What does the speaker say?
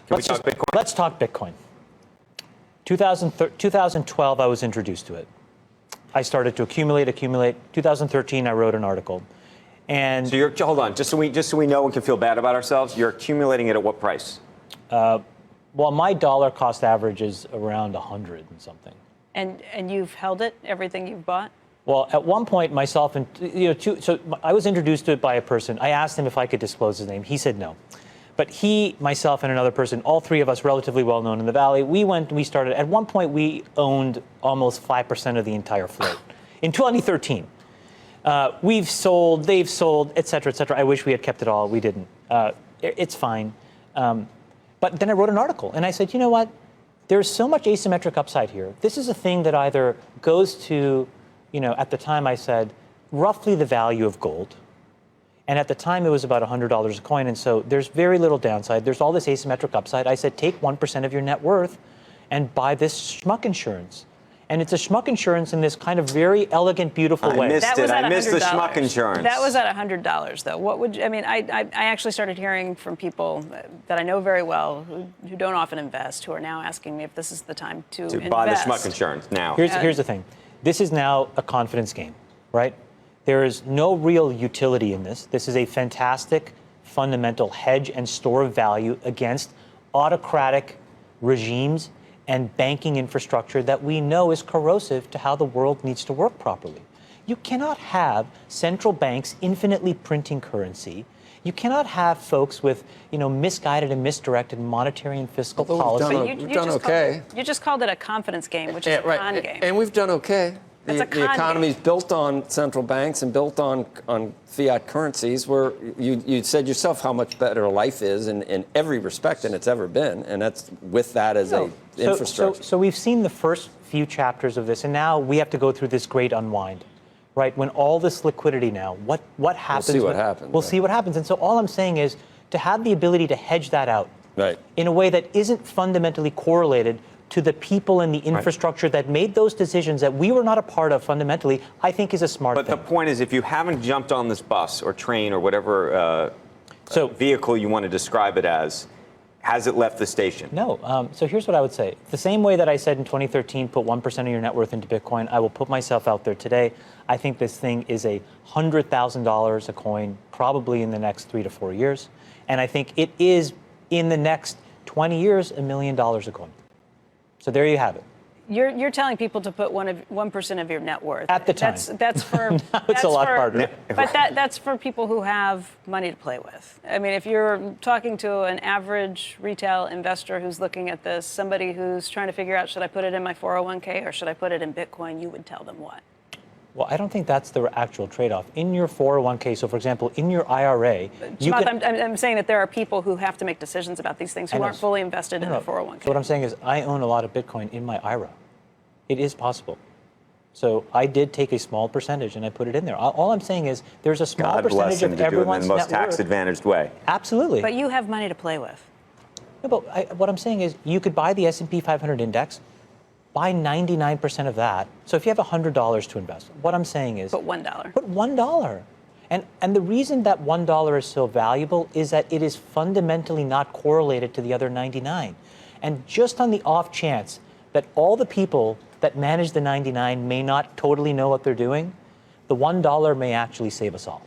Can we talk Bitcoin? Let's talk Bitcoin. 2012, I was introduced to it. I started to accumulate. 2013, I wrote an article. And so you're, hold on, just so we know and can feel bad about ourselves, you're accumulating it at what price? Well, my dollar cost average is around 100 and something. And you've held it, everything you've bought? Well, at one point, myself and, so I was introduced to it by a person. I asked him if I could disclose his name. He said no. But he, myself, and another person, all three of us relatively well known in the Valley, we started, at one point, we owned almost 5% of the entire float in 2013. We've sold, they've sold, et cetera, et cetera. I wish we had kept it all. We didn't. It's fine. But then I wrote an article, and I said, you know what? There's so much asymmetric upside here. This is a thing that either goes to, at the time I said, roughly the value of gold. And at the time, it was about $100 a coin. And so there's very little downside. There's all this asymmetric upside. I said, take 1% of your net worth and buy this schmuck insurance. And it's a schmuck insurance in this kind of very elegant, beautiful way. I missed the schmuck insurance. That was at $100, though. What would I actually started hearing from people that I know very well who don't often invest, who are now asking me if this is the time to invest. Buy the schmuck insurance now. Here's the thing. This is now a confidence game, right? There is no real utility in this. This is a fantastic, fundamental hedge and store of value against autocratic regimes and banking infrastructure that we know is corrosive to how the world needs to work properly. You cannot have central banks infinitely printing currency. You cannot have folks with, misguided and misdirected monetary and fiscal policy. We've done okay. You just called it a confidence game, which is a con game. And we've done okay. That's the economy is built on central banks and built on fiat currencies, where you said yourself how much better life is in every respect than it's ever been, and that's with that as a infrastructure. So we've seen the first few chapters of this, and now we have to go through this great unwind, right? When all this liquidity now, what happens? We'll see what happens. We'll see what happens. And so all I'm saying is to have the ability to hedge that out in a way that isn't fundamentally correlated to the people and the infrastructure that made those decisions that we were not a part of fundamentally, I think is a smart thing. But the point is, if you haven't jumped on this bus or train or whatever vehicle you want to describe it as, has it left the station? No. So here's what I would say. The same way that I said in 2013, put 1% of your net worth into Bitcoin, I will put myself out there today. I think this thing is $100,000 a coin, probably in the next 3 to 4 years. And I think it is, in the next 20 years, $1 million a coin. So there you have it. You're telling people to put 1% of your net worth at the time. That's for. It's a lot harder. But that's for people who have money to play with. I mean, if you're talking to an average retail investor who's looking at this, somebody who's trying to figure out, should I put it in my 401k or should I put it in Bitcoin, you would tell them what? Well, I don't think that's the actual trade-off. In your 401k, so for example, in your IRA, I'm saying that there are people who have to make decisions about these things who aren't fully invested in the 401k. So what I'm saying is I own a lot of Bitcoin in my IRA. It is possible. So I did take a small percentage and I put it in there. All I'm saying is there's a small percentage of everyone's net worth. God bless him to do it in the most tax-advantaged way. Absolutely. But you have money to play with. No, but what I'm saying is you could buy the S&P 500 index, buy 99% of that. So if you have $100 to invest, what I'm saying is... Put $1. Put $1. And the reason that $1 is so valuable is that it is fundamentally not correlated to the other 99. And just on the off chance that all the people that manage the 99 may not totally know what they're doing, the $1 may actually save us all.